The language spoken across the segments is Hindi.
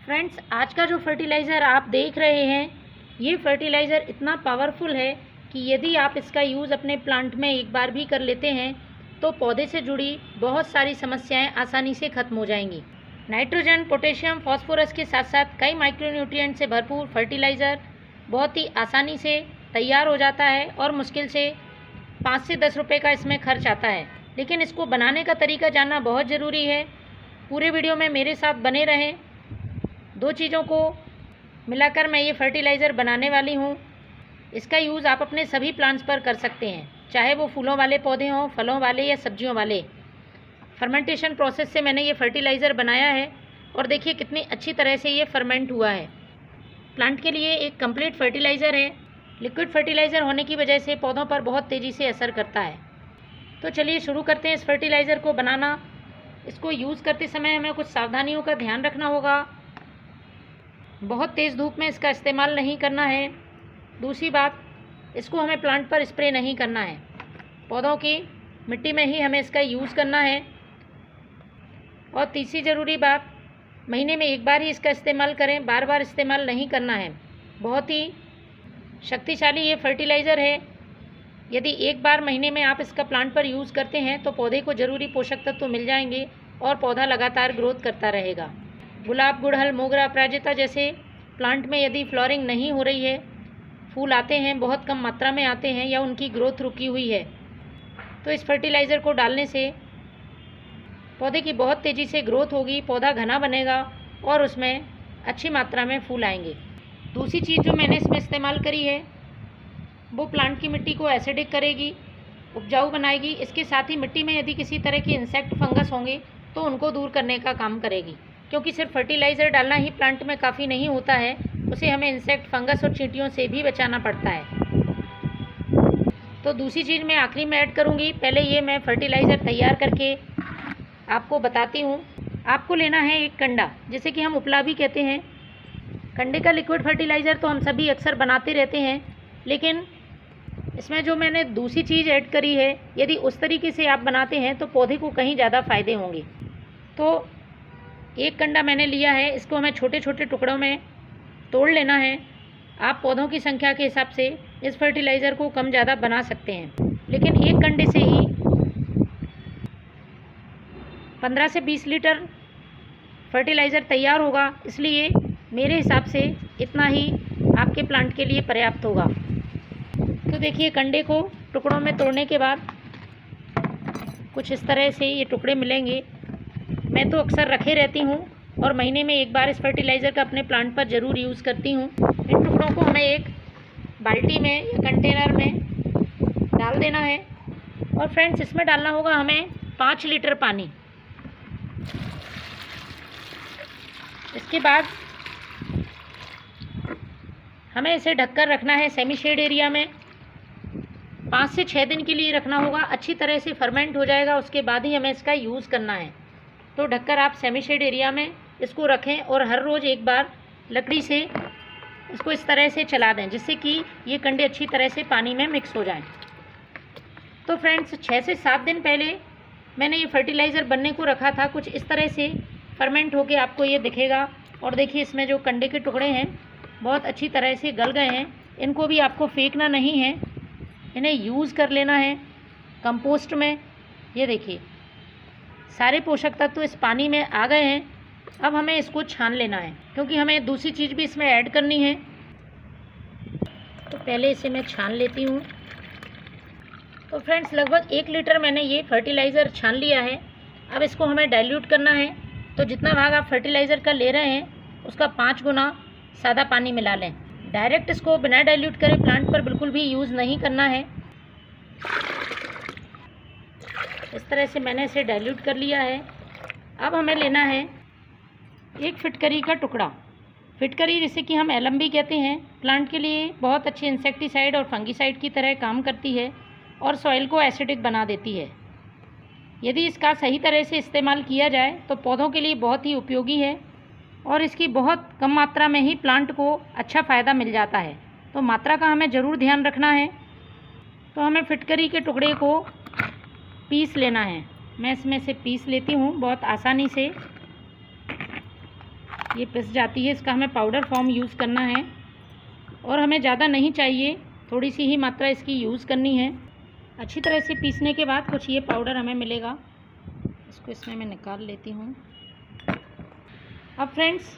फ्रेंड्स, आज का जो फर्टिलाइज़र आप देख रहे हैं, ये फर्टिलाइज़र इतना पावरफुल है कि यदि आप इसका यूज़ अपने प्लांट में एक बार भी कर लेते हैं तो पौधे से जुड़ी बहुत सारी समस्याएं आसानी से ख़त्म हो जाएंगी। नाइट्रोजन, पोटेशियम, फास्फोरस के साथ साथ कई माइक्रोन्यूट्रिएंट से भरपूर फर्टिलाइज़र बहुत ही आसानी से तैयार हो जाता है और मुश्किल से 5 से 10 रुपये का इसमें खर्च आता है। लेकिन इसको बनाने का तरीका जानना बहुत ज़रूरी है। पूरे वीडियो में मेरे साथ बने रहें। दो चीज़ों को मिलाकर मैं ये फर्टिलाइज़र बनाने वाली हूँ। इसका यूज़ आप अपने सभी प्लांट्स पर कर सकते हैं, चाहे वो फूलों वाले पौधे हों, फलों वाले या सब्जियों वाले। फर्मेंटेशन प्रोसेस से मैंने ये फर्टिलाइज़र बनाया है और देखिए कितनी अच्छी तरह से ये फर्मेंट हुआ है। प्लांट के लिए एक कंप्लीट फर्टिलाइज़र है। लिक्विड फर्टिलाइज़र होने की वजह से पौधों पर बहुत तेज़ी से असर करता है। तो चलिए शुरू करते हैं इस फर्टिलाइज़र को बनाना। इसको यूज़ करते समय हमें कुछ सावधानियों का ध्यान रखना होगा। बहुत तेज़ धूप में इसका इस्तेमाल नहीं करना है। दूसरी बात, इसको हमें प्लांट पर स्प्रे नहीं करना है। पौधों की मिट्टी में ही हमें इसका यूज़ करना है। और तीसरी ज़रूरी बात, महीने में एक बार ही इसका इस्तेमाल करें, बार बार इस्तेमाल नहीं करना है। बहुत ही शक्तिशाली ये फर्टिलाइज़र है। यदि एक बार महीने में आप इसका प्लांट पर यूज़ करते हैं तो पौधे को ज़रूरी पोषक तत्व मिल जाएंगे और पौधा लगातार ग्रोथ करता रहेगा। गुलाब, गुड़हल, मोगरा, अपराजिता जैसे प्लांट में यदि फ्लोरिंग नहीं हो रही है, फूल आते हैं, बहुत कम मात्रा में आते हैं या उनकी ग्रोथ रुकी हुई है, तो इस फर्टिलाइज़र को डालने से पौधे की बहुत तेज़ी से ग्रोथ होगी, पौधा घना बनेगा और उसमें अच्छी मात्रा में फूल आएंगे। दूसरी चीज़ जो मैंने इसमें इस्तेमाल करी है वो प्लांट की मिट्टी को एसिडिक करेगी, उपजाऊ बनाएगी। इसके साथ ही मिट्टी में यदि किसी तरह के इंसेक्ट, फंगस होंगे तो उनको दूर करने का काम करेगी। क्योंकि सिर्फ फर्टिलाइज़र डालना ही प्लांट में काफ़ी नहीं होता है, उसे हमें इंसेक्ट, फंगस और चींटियों से भी बचाना पड़ता है। तो दूसरी चीज़ मैं आखिरी में ऐड करूँगी। पहले ये मैं फर्टिलाइज़र तैयार करके आपको बताती हूँ। आपको लेना है एक कंडा, जिसे कि हम उपला भी कहते हैं। कंडे का लिक्विड फर्टिलाइज़र तो हम सभी अक्सर बनाते रहते हैं, लेकिन इसमें जो मैंने दूसरी चीज़ ऐड करी है, यदि उस तरीके से आप बनाते हैं तो पौधे को कहीं ज़्यादा फ़ायदे होंगे। तो एक कंडा मैंने लिया है, इसको हमें छोटे छोटे टुकड़ों में तोड़ लेना है। आप पौधों की संख्या के हिसाब से इस फर्टिलाइज़र को कम ज़्यादा बना सकते हैं, लेकिन एक कंडे से ही 15 से 20 लीटर फर्टिलाइज़र तैयार होगा। इसलिए मेरे हिसाब से इतना ही आपके प्लांट के लिए पर्याप्त होगा। तो देखिए, कंडे को टुकड़ों में तोड़ने के बाद कुछ इस तरह से ये टुकड़े मिलेंगे। मैं तो अक्सर रखे रहती हूँ और महीने में एक बार इस फर्टिलाइज़र का अपने प्लांट पर ज़रूर यूज़ करती हूँ। इन टुकड़ों को हमें एक बाल्टी में या कंटेनर में डाल देना है। और फ्रेंड्स, इसमें डालना होगा हमें 5 लीटर पानी। इसके बाद हमें इसे ढककर रखना है सेमी शेड एरिया में। 5 से 6 दिन के लिए रखना होगा। अच्छी तरह से फर्मेंट हो जाएगा, उसके बाद ही हमें इसका यूज़ करना है। तो ढककर आप सेमी शेड एरिया में इसको रखें और हर रोज़ एक बार लकड़ी से इसको इस तरह से चला दें, जिससे कि ये कंडे अच्छी तरह से पानी में मिक्स हो जाएं। तो फ्रेंड्स, 6 से 7 दिन पहले मैंने ये फर्टिलाइज़र बनने को रखा था। कुछ इस तरह से फर्मेंट होके आपको ये दिखेगा। और देखिए, इसमें जो कंडे के टुकड़े हैं बहुत अच्छी तरह से गल गए हैं। इनको भी आपको फेंकना नहीं है, इन्हें यूज़ कर लेना है कंपोस्ट में। ये देखिए, सारे पोषक तत्व इस पानी में आ गए हैं। अब हमें इसको छान लेना है, क्योंकि हमें दूसरी चीज़ भी इसमें ऐड करनी है। तो पहले इसे मैं छान लेती हूँ। तो फ्रेंड्स, लगभग 1 लीटर मैंने ये फर्टिलाइज़र छान लिया है। अब इसको हमें डाइल्यूट करना है। तो जितना भाग आप फर्टिलाइज़र का ले रहे हैं उसका 5 गुना सादा पानी मिला लें। डायरेक्ट इसको बिना डाइल्यूट करे प्लांट पर बिल्कुल भी यूज़ नहीं करना है। इस तरह से मैंने इसे डाइल्यूट कर लिया है। अब हमें लेना है एक फिटकरी का टुकड़ा। फिटकरी, जिसे कि हम एलम भी कहते हैं, प्लांट के लिए बहुत अच्छी इंसेक्टिसाइड और फंगिसाइड की तरह काम करती है और सॉइल को एसिडिक बना देती है। यदि इसका सही तरह से इस्तेमाल किया जाए तो पौधों के लिए बहुत ही उपयोगी है और इसकी बहुत कम मात्रा में ही प्लांट को अच्छा फ़ायदा मिल जाता है। तो मात्रा का हमें ज़रूर ध्यान रखना है। तो हमें फिटकरी के टुकड़े को पीस लेना है। मैं इसमें से पीस लेती हूँ बहुत आसानी से। ये पिस जाती है। इसका हमें पाउडर फॉर्म यूज़ करना है और हमें ज़्यादा नहीं चाहिए, थोड़ी सी ही मात्रा इसकी यूज़ करनी है। अच्छी तरह से पीसने के बाद कुछ ये पाउडर हमें मिलेगा, इसको इसमें मैं निकाल लेती हूँ। अब फ्रेंड्स,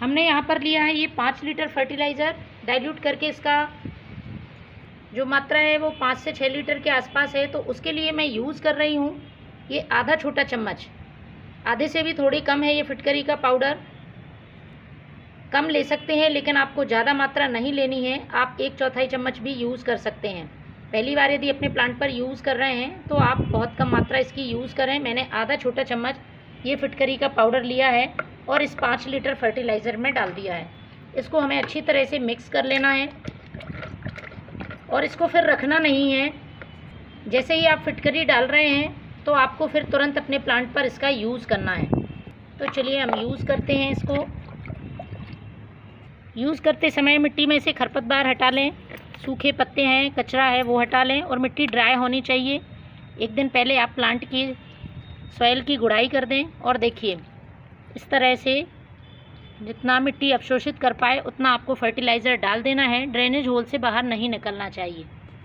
हमने यहाँ पर लिया है ये 5 लीटर फर्टिलाइज़र। डाइल्यूट करके इसका जो मात्रा है वो 5 से 6 लीटर के आसपास है। तो उसके लिए मैं यूज़ कर रही हूँ ये आधा छोटा चम्मच, आधे से भी थोड़ी कम है ये फिटकरी का पाउडर। कम ले सकते हैं, लेकिन आपको ज़्यादा मात्रा नहीं लेनी है। आप 1/4 चम्मच भी यूज़ कर सकते हैं। पहली बार यदि अपने प्लांट पर यूज़ कर रहे हैं तो आप बहुत कम मात्रा इसकी यूज़ करें। मैंने आधा छोटा चम्मच ये फिटकरी का पाउडर लिया है और इस 5 लीटर फर्टिलाइज़र में डाल दिया है। इसको हमें अच्छी तरह से मिक्स कर लेना है और इसको फिर रखना नहीं है। जैसे ही आप फिटकरी डाल रहे हैं तो आपको फिर तुरंत अपने प्लांट पर इसका यूज़ करना है। तो चलिए हम यूज़ करते हैं इसको। यूज़ करते समय मिट्टी में से खरपतवार हटा लें, सूखे पत्ते हैं, कचरा है वो हटा लें और मिट्टी ड्राई होनी चाहिए। एक दिन पहले आप प्लांट की सॉइल की गुड़ाई कर दें और देखिए इस तरह से जितना मिट्टी अवशोषित कर पाए उतना आपको फर्टिलाइज़र डाल देना है। ड्रेनेज होल से बाहर नहीं निकलना चाहिए।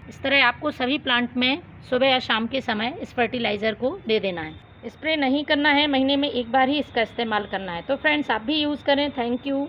इस तरह आपको सभी प्लांट में सुबह या शाम के समय इस फर्टिलाइज़र को दे देना है। स्प्रे नहीं करना है, महीने में एक बार ही इसका इस्तेमाल करना है। तो फ्रेंड्स, आप भी यूज़ करें। Thank you.